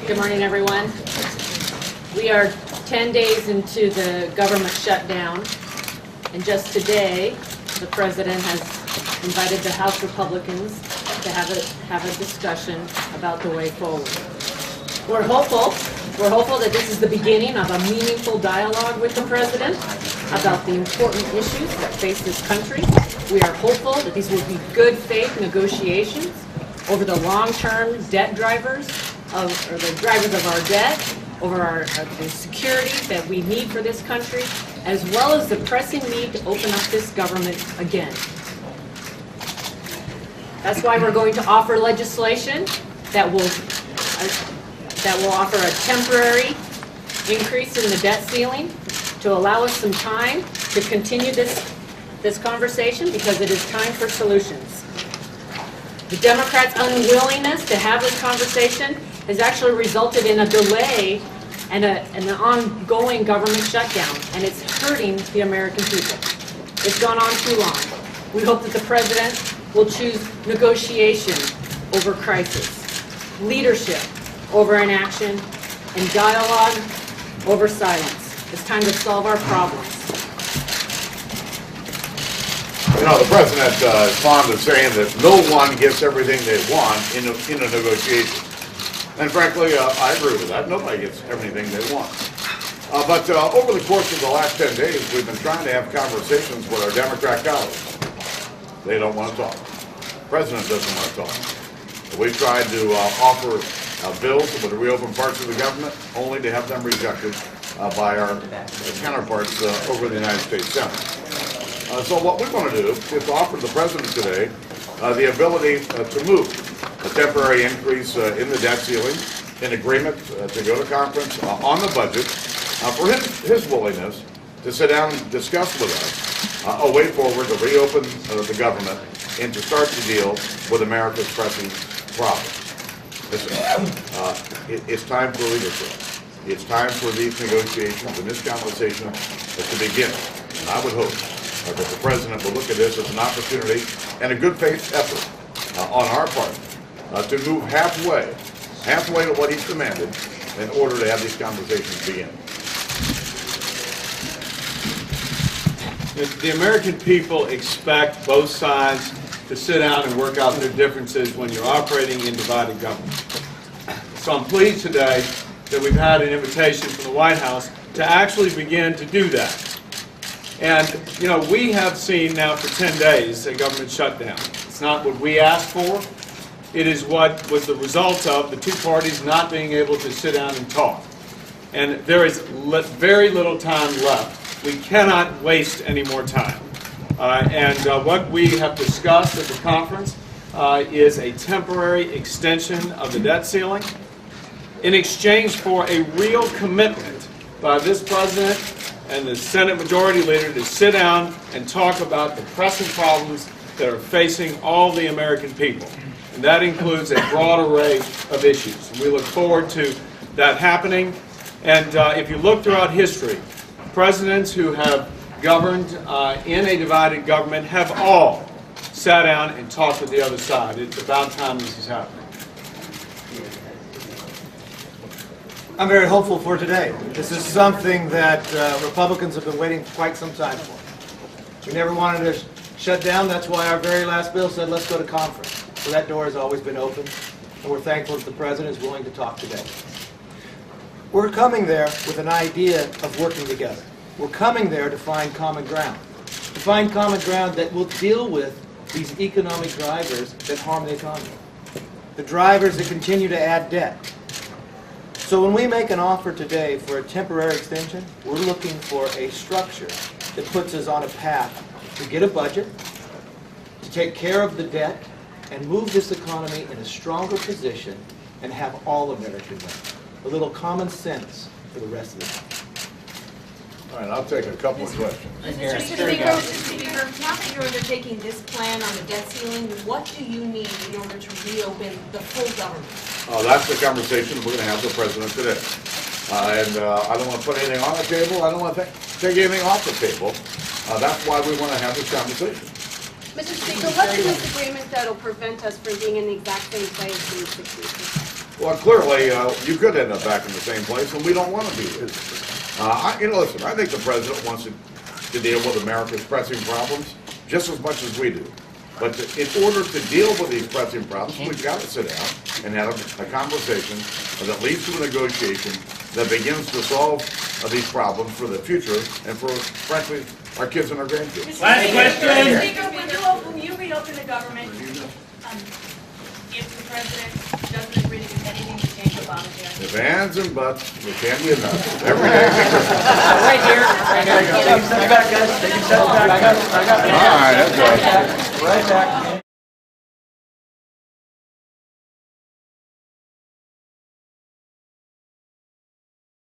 Good morning, everyone. We are 10 days into the government shutdown, and just today, the President has invited the House Republicans to have a discussion about the way forward. We're hopeful that this is the beginning of a meaningful dialogue with the President about the important issues that face this country. We are hopeful that these will be good faith negotiations over the long-term debt drivers or the drivers of our debt, over the security that we need for this country, as well as the pressing need to open up this government again. That's why we're going to offer legislation that will offer a temporary increase in the debt ceiling to allow us some time to continue this conversation, because it is time for solutions. The Democrats' unwillingness to have this conversation has actually resulted in a delay and an ongoing government shutdown, and it's hurting the American people. It's gone on too long. We hope that the President will choose negotiation over crisis, leadership over inaction, and dialogue over silence. It's time to solve our problems. You know, the President is fond of saying that no one gets everything they want in a negotiation. And frankly, I agree with that. Nobody gets everything they want. But over the course of the last 10 days, we've been trying to have conversations with our Democrat colleagues. They don't want to talk. The President doesn't want to talk. We've tried to offer bills that would reopen parts of the government, only to have them rejected by our counterparts over the United States Senate. So what we want to do is to offer the President today the ability to move a temporary increase in the debt ceiling, in agreement to go to conference on the budget, for his willingness to sit down and discuss with us a way forward to reopen the government and to start to deal with America's pressing problems. Listen, it's time for leadership. It's time for these negotiations and this conversation to begin. And I would hope that the President will look at this as an opportunity and a good faith effort on our part to move halfway to what he's demanded in order to have these conversations begin. The American people expect both sides to sit down and work out their differences when you're operating in divided government. So I'm pleased today that we've had an invitation from the White House to actually begin to do that. And, you know, we have seen now for 10 days a government shutdown. It's not what we asked for. It is what was the result of the two parties not being able to sit down and talk. And there is very little time left. We cannot waste any more time. What we have discussed at the conference is a temporary extension of the debt ceiling in exchange for a real commitment by this President and the Senate Majority Leader to sit down and talk about the pressing problems that are facing all the American people. And that includes a broad array of issues. And we look forward to that happening. And if you look throughout history, presidents who have governed in a divided government have all sat down and talked with the other side. It's about time this is happening. I'm very hopeful for today. This is something that Republicans have been waiting quite some time for. We never wanted to shut down. That's why our very last bill said, let's go to conference. So that door has always been open, and we're thankful that the President is willing to talk today. We're coming there with an idea of working together. We're coming there to find common ground. To find common ground that will deal with these economic drivers that harm the economy. The drivers that continue to add debt. So when we make an offer today for a temporary extension, we're looking for a structure that puts us on a path to get a budget, to take care of the debt, and move this economy in a stronger position and have all Americans win. A little common sense for the rest of the country. All right, I'll take a couple of questions. Mr. Speaker, now that you're undertaking this plan on the debt ceiling, what do you need in order to reopen the full government? That's the conversation we're going to have with the President today. I don't want to put anything on the table. I don't want to take anything off the table. That's why we want to have this conversation. Mr. Speaker, what's in this agreement that will prevent us from being in the exact same place in 6 weeks? Well, clearly, you could end up back in the same place, and we don't want to be there. Listen, I think the president wants to deal with America's pressing problems just as much as we do. But in order to deal with these pressing problems, we've got to sit down and have a conversation that leads to a negotiation that begins to solve these problems for the future and for, frankly, our kids and our grandkids. Last question. Speaker, will you reopen the government if the president doesn't agree to do anything to change Obamacare? If ands and buts, we can't be enough. Every day. Right here. I got it, guys. Take your set back. I got it. All right, that's right. Right back.